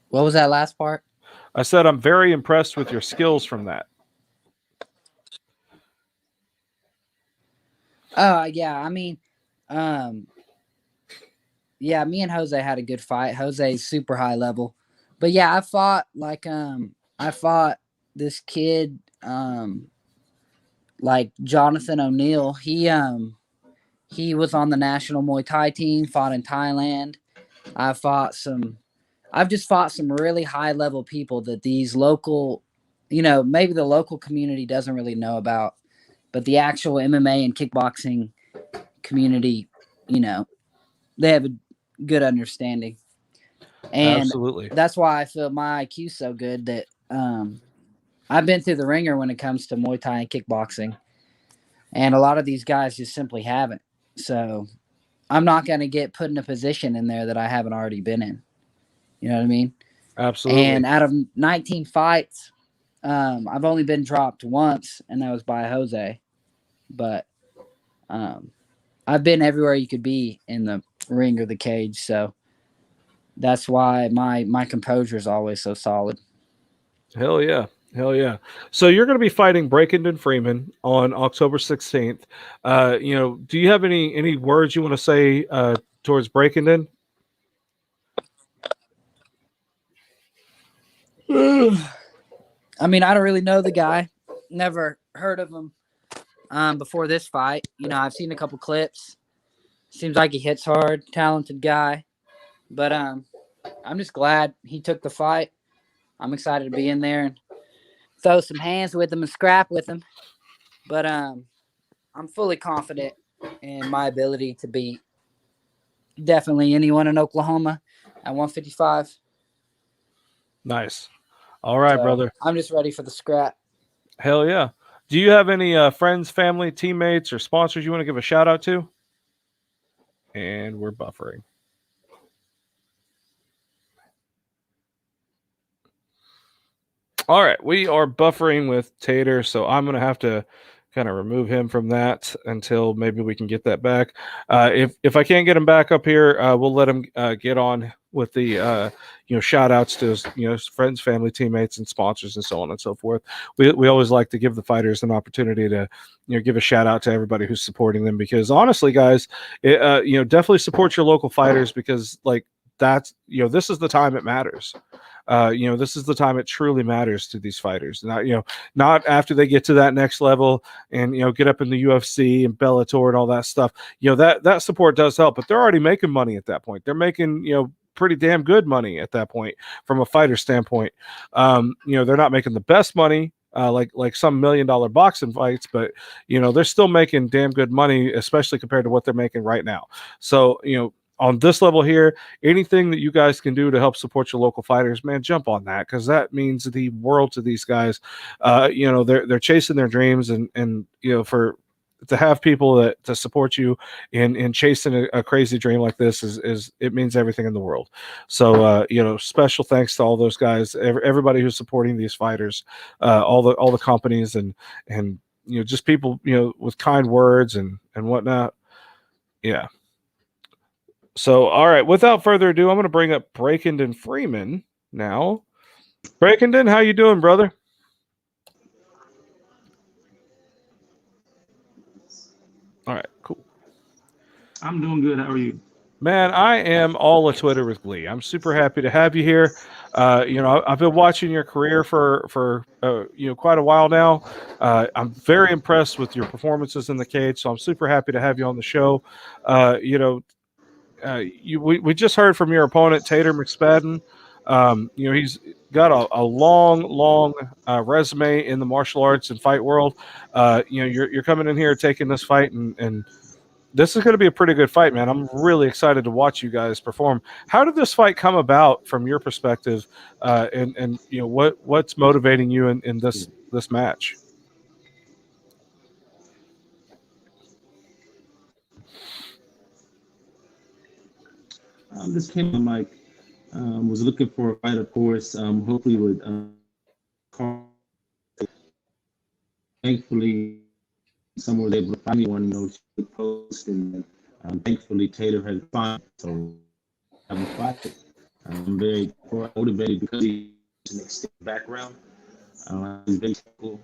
What was that last part? I said I'm very impressed with your skills from that. Oh yeah, I mean, yeah, me and Jose had a good fight. Jose's super high level, but yeah, I fought this kid, like Jonathan O'Neill. He was on the national Muay Thai team, fought in Thailand. I've just fought some really high level people that these local, maybe the local community doesn't really know about, but the actual MMA and kickboxing community, they have a good understanding. And Absolutely. that's why I feel my IQ's so good that I've been through the ringer when it comes to Muay Thai and kickboxing. And a lot of these guys just simply haven't. So I'm not going to get put in a position in there that I haven't already been in. You know what I mean? Absolutely. And out of 19 fights, I've only been dropped once, and that was by Jose. But I've been everywhere you could be in the ring or the cage. So that's why my composure is always so solid. Hell yeah. Hell yeah. So you're going to be fighting Breakenden Freeman on October 16th. Do you have any words you want to say towards Breakenden? I mean, I don't really know the guy. Never heard of him before this fight. I've seen a couple clips. Seems like he hits hard, talented guy. But I'm just glad he took the fight. I'm excited to be in there and throw some hands with him and scrap with him. But I'm fully confident in my ability to beat definitely anyone in Oklahoma at 155. Nice. All right, brother. I'm just ready for the scrap. Hell yeah. Do you have any friends, family, teammates, or sponsors you want to give a shout out to? And we're buffering. All right, we are buffering with Tater, so I'm going to have to kind of remove him from that until maybe we can get that back. If I can't get him back up here, we'll let him get on with the shout outs to his friends, family, teammates, and sponsors, and so on and so forth. We always like to give the fighters an opportunity to give a shout out to everybody who's supporting them, because honestly, guys, definitely support your local fighters, because that's this is the time it matters. This is the time it truly matters to these fighters. Not after they get to that next level and get up in the UFC and Bellator and all that stuff. That support does help, but they're already making money at that point. They're making pretty damn good money at that point from a fighter standpoint. They're not making the best money. Like some $1 million boxing fights, but they're still making damn good money, especially compared to what they're making right now. So on this level here, anything that you guys can do to help support your local fighters, man, jump on that, because that means the world to these guys. They're chasing their dreams, and for to have people that to support you in chasing a crazy dream like this is it means everything in the world. So special thanks to all those guys, everybody who's supporting these fighters, all the companies and just people with kind words and whatnot. Yeah. So, all right, without further ado, I'm going to bring up Breakenden Freeman now. Breakenden, how you doing, brother? All right, cool. I'm doing good. How are you? Man, I am all a Twitter with glee. I'm super happy to have you here. I've been watching your career for quite a while now. I'm very impressed with your performances in the cage, so I'm super happy to have you on the show. We just heard from your opponent, Tater McSpadden. He's got a long resume in the martial arts and fight world. You're coming in here taking this fight, and this is going to be a pretty good fight, man. I'm really excited to watch you guys perform. How did this fight come about from your perspective, and what's motivating you in this match? This came on like was looking for a fight, of course. Hopefully with Carl. Thankfully, someone was able to find me one, to post, and thankfully Tater has found. So I'm fight. I'm very motivated because he's an extensive background. He's very cool,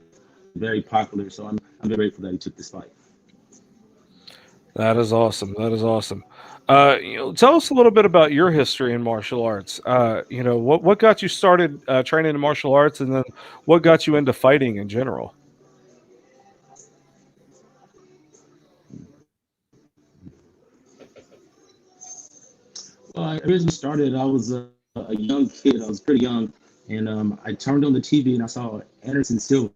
very popular. So I'm very grateful that he took this fight. That is awesome. That is awesome. Tell us a little bit about your history in martial arts. What got you started training in martial arts, and then what got you into fighting in general? Well, I originally started. I was a young kid. I was pretty young, and I turned on the TV and I saw Anderson Silva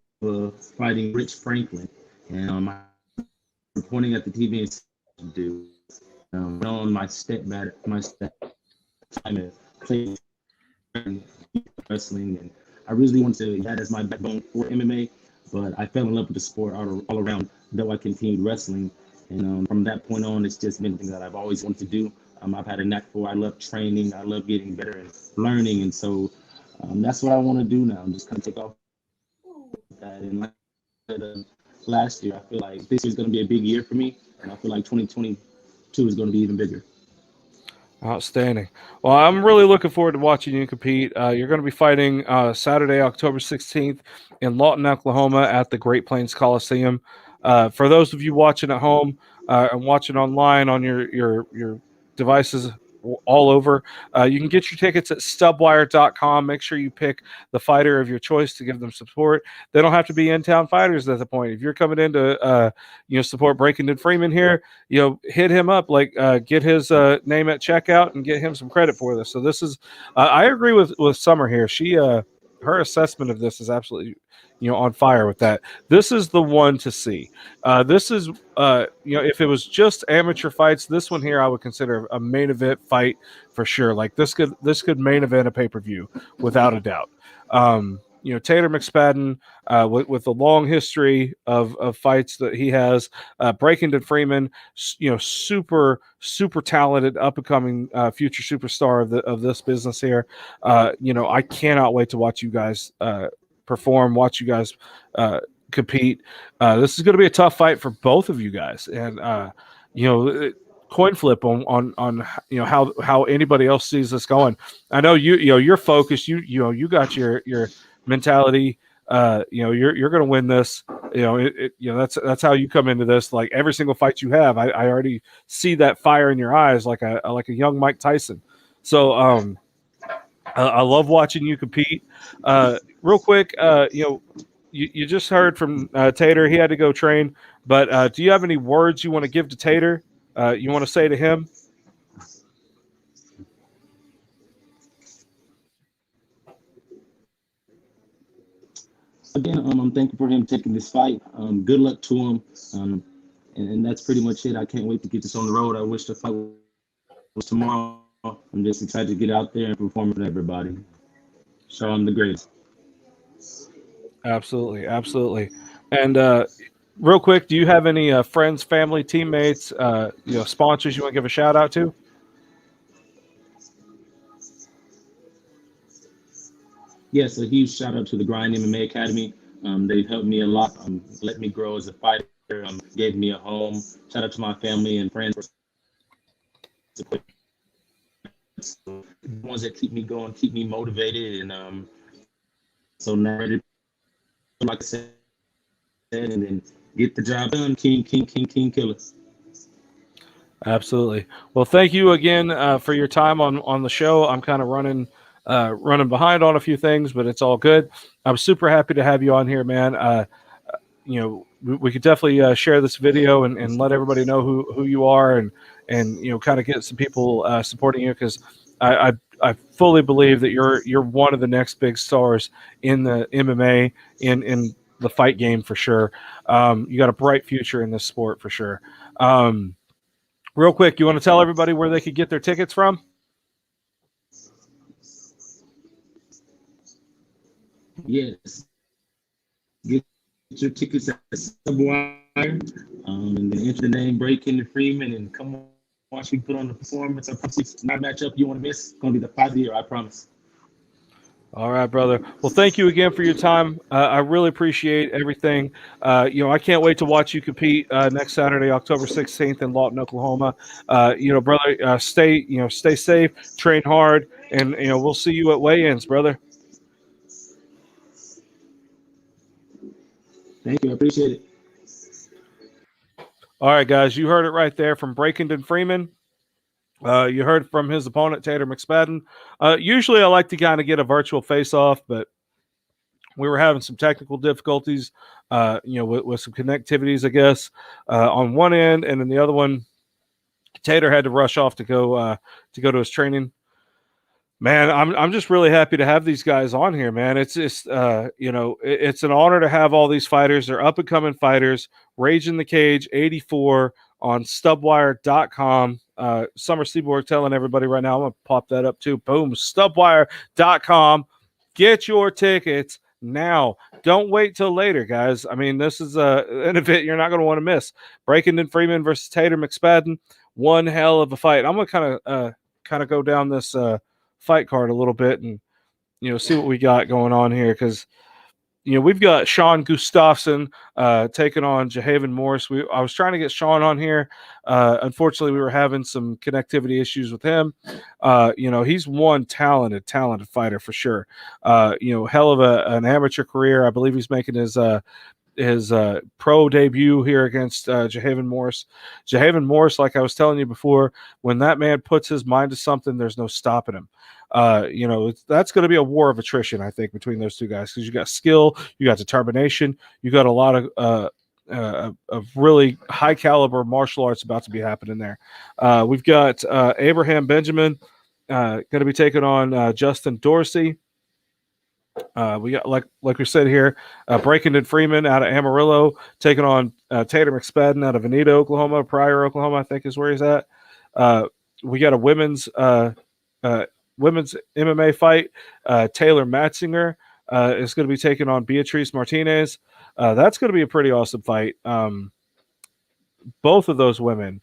fighting Rich Franklin, and I was pointing at the TV and said, "Dude." On my step time to play wrestling, and I really wanted to that as my backbone for MMA, but I fell in love with the sport all around, though I continued wrestling. And from that point on, it's just been something that I've always wanted to do. I've had a knack for. I love training. I love getting better and learning, and so that's what I want to do now. I'm just kind of take off that. And like I said, last year, I feel like this is going to be a big year for me, and I feel like 2022 is going to be even bigger. Outstanding. Well, I'm really looking forward to watching you compete. You're going to be fighting Saturday, October 16th in Lawton, Oklahoma at the Great Plains Coliseum. For those of you watching at home and watching online on your devices all over, you can get your tickets at stubwire.com. Make sure you pick the fighter of your choice to give them support. They don't have to be in-town fighters at the point. If you're coming in to support Breakington Freeman here, hit him up, get his name at checkout and get him some credit for this. So this is I agree with Summer here. She her assessment of this is absolutely on fire with that. This is the one to see. This is if it was just amateur fights, this one here I would consider a main event fight for sure. Like this could main event a pay-per-view without a doubt. Tater McSpadden with a long history of fights that he has. Breakington Freeman, super talented, up and coming future superstar of this business here. I cannot wait to watch you guys perform, watch you guys compete. This is going to be a tough fight for both of you guys, and coin flip on how anybody else sees this going. I know you're focused. You got your mentality. You're going to win this. That's how you come into this. Like every single fight you have, I already see that fire in your eyes, like a young Mike Tyson. So I love watching you compete. Real quick, you just heard from Tater. He had to go train, but do you have any words you want to give to Tater? You want to say to him? Again, I'm thankful for him taking this fight. Good luck to him. And that's pretty much it. I can't wait to get this on the road. I wish the fight was tomorrow. I'm just excited to get out there and perform for everybody. Show him the greatest. Absolutely. And real quick, do you have any friends, family, teammates, sponsors you want to give a shout out to? Yes, a huge shout out to the Grind MMA Academy. They've helped me a lot, let me grow as a fighter, gave me a home. Shout out to my family and friends. The ones that keep me going, keep me motivated, and so now, like I said, and then get the job done. King killer. Absolutely. Well, thank you again for your time on the show. I'm kind of running running behind on a few things, but it's all good. I'm super happy to have you on here, man. We could definitely share this video and let everybody know who you are and kind of get some people supporting you because I fully believe that you're one of the next big stars in the MMA in the fight game for sure. You got a bright future in this sport for sure. Real quick, you want to tell everybody where they could get their tickets from? Yes. Get your tickets at Subwire, and then enter the name Breaking Freeman, and come on, watch me put on the performance. I promise not matchup you want to miss. It's gonna be the fight of the year, I promise. All right, brother. Well, thank you again for your time. I really appreciate everything. I can't wait to watch you compete next Saturday, October 16th in Lawton, Oklahoma. Brother, stay safe, train hard, and we'll see you at weigh-ins, brother. Thank you. I appreciate it. All right, guys, you heard it right there from Breakington Freeman. You heard from his opponent, Tater McSpadden. Usually I like to kind of get a virtual face-off, but we were having some technical difficulties, with some connectivities, I guess, on one end, and then the other one, Tater had to rush off to go to his training. Man, I'm just really happy to have these guys on here, man. It's just it's an honor to have all these fighters. They're up and coming fighters. Rage in the Cage 84 on stubwire.com. Summer Seaborg telling everybody right now, I'm gonna pop that up too. Boom, stubwire.com. Get your tickets now. Don't wait till later, guys. I mean, this is an event you're not going to want to miss. Breakington Freeman versus Tater McSpadden. One hell of a fight. I'm going to kind of go down this fight card a little bit and see what we got going on here because we've got Sean Gustafsson taking on Jahaven Morris. I was trying to get Sean on here. Unfortunately, we were having some connectivity issues with him. He's one talented fighter for sure. Hell of an amateur career. I believe he's making his pro debut here against Jahaven Morris. Jahaven Morris, like I was telling you before, when that man puts his mind to something, there's no stopping him. That's going to be a war of attrition, I think, between those two guys because you got skill, you got determination, you got a lot of really high caliber martial arts about to be happening there. We've got Abraham Benjamin going to be taking on Justin Dorsey. We got like we said here, Breakington Freeman out of Amarillo taking on Tater McSpadden out of Veneta, Oklahoma, Pryor, Oklahoma, I think is where he's at. We got a women's MMA fight. Taylor Matzinger is going to be taking on Beatrice Martinez. That's going to be a pretty awesome fight. Both of those women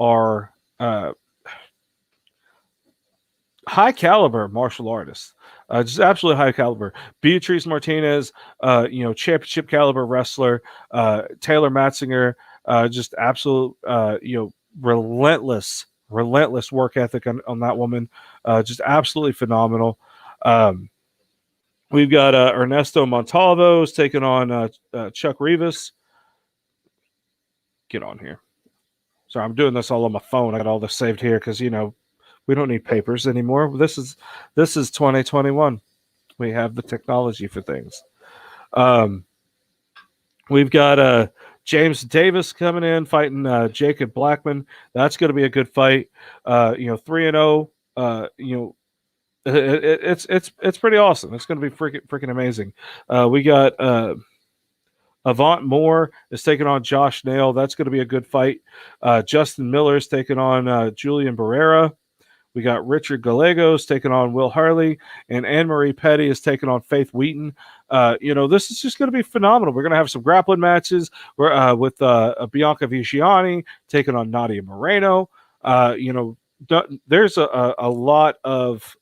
are high caliber martial artists. Just absolutely high caliber. Beatrice Martinez, championship caliber wrestler. Taylor Matzinger, just absolute, relentless work ethic on that woman. Just absolutely phenomenal. We've got Ernesto Montalvo's taking on Chuck Rivas. Get on here. Sorry, I'm doing this all on my phone. I got all this saved here because we don't need papers anymore. This is 2021. We have the technology for things. We've got James Davis coming in fighting Jacob Blackman. That's going to be a good fight. 3-0. It's pretty awesome. It's going to be freaking amazing. We got Avant Moore is taking on Josh Nail. That's going to be a good fight. Justin Miller is taking on Julian Barrera. We got Richard Gallegos taking on Will Harley, and Anne-Marie Petty is taking on Faith Wheaton. This is just going to be phenomenal. We're going to have some grappling matches with Bianca Vigiani taking on Nadia Moreno. There's a lot of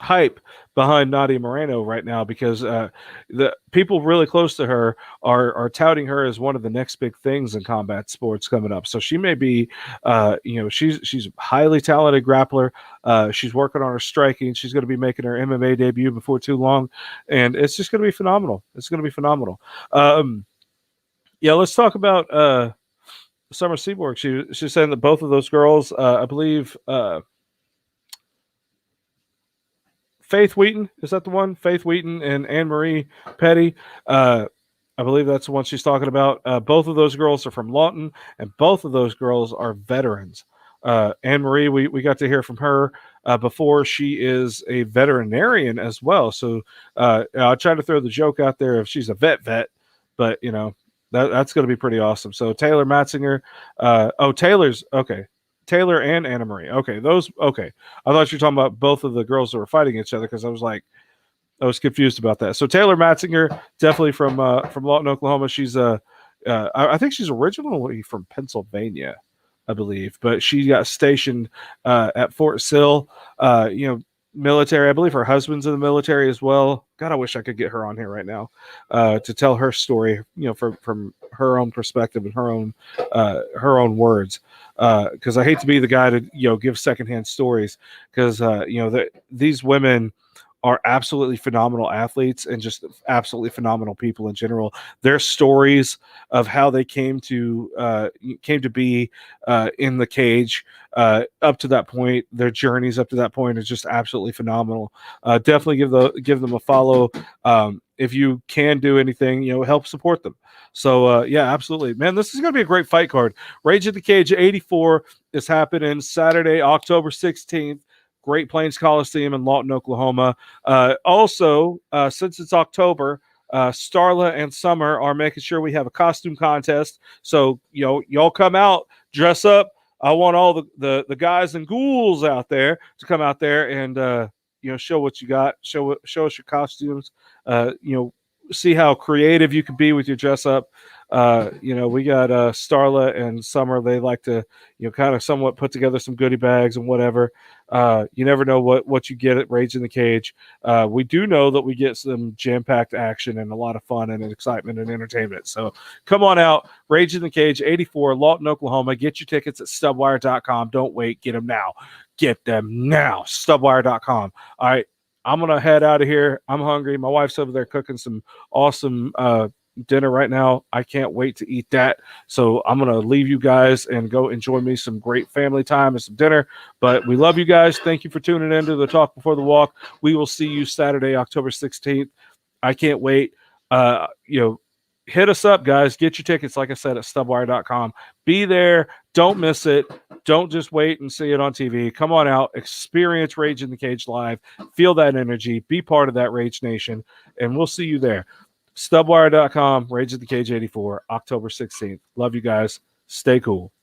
hype behind Nadia Moreno right now because the people really close to her are touting her as one of the next big things in combat sports coming up. So she may be, she's a highly talented grappler. She's working on her striking. She's going to be making her MMA debut before too long, and it's just going to be phenomenal. It's going to be phenomenal. Let's talk about Summer Seaborg. She's saying that both of those girls, I believe. Faith Wheaton. Is that the one? Faith Wheaton and Anne Marie Petty. I believe that's the one she's talking about. Both of those girls are from Lawton, and both of those girls are veterans. Anne Marie, we got to hear from her before. She is a veterinarian as well. So I tried to throw the joke out there if she's a vet, but you know that's going to be pretty awesome. So Taylor Matzinger, Taylor's okay. Taylor and Anna Marie. Okay, those okay. I thought you were talking about both of the girls that were fighting each other because I was confused about that. So Taylor Matzinger, definitely from Lawton, Oklahoma. She's I think she's originally from Pennsylvania, I believe, but she got stationed at Fort Sill. Military. I believe her husband's in the military as well. God, I wish I could get her on here right now to tell her story. You know, from her own perspective and her own words. Because I hate to be the guy to give secondhand stories. Because these women are absolutely phenomenal athletes and just absolutely phenomenal people in general. Their stories of how they came to be in the cage up to that point, their journeys up to that point is just absolutely phenomenal. Definitely give them a follow. If you can do anything, help support them. So yeah, absolutely, man. This is going to be a great fight card. Rage in the Cage 84 is happening Saturday, October 16th. Great Plains Coliseum in Lawton, Oklahoma. Also, since it's October, Starla and Summer are making sure we have a costume contest. So, y'all come out, dress up. I want all the guys and ghouls out there to come out there and, show what you got. Show us your costumes. See how creative you can be with your dress up. We got Starla and Summer. They like to, kind of somewhat put together some goodie bags and whatever. You never know what you get at Rage in the Cage. We do know that we get some jam-packed action and a lot of fun and excitement and entertainment. So come on out. Rage in the Cage 84, Lawton, Oklahoma. Get your tickets at stubwire.com. Don't wait. Get them now. Get them now. Stubwire.com. All right. I'm going to head out of here. I'm hungry. My wife's over there cooking some awesome dinner right now. I can't wait to eat that. So I'm going to leave you guys and go enjoy me some great family time and some dinner. But we love you guys. Thank you for tuning in to the Talk Before the Walk. We will see you Saturday, October 16th. I can't wait. Hit us up, guys. Get your tickets, like I said, at stubwire.com. Be there. Don't miss it. Don't just wait and see it on TV. Come on out. Experience Rage in the Cage live. Feel that energy. Be part of that Rage Nation. And we'll see you there. Stubwire.com, Rage in the Cage 84, October 16th. Love you guys. Stay cool.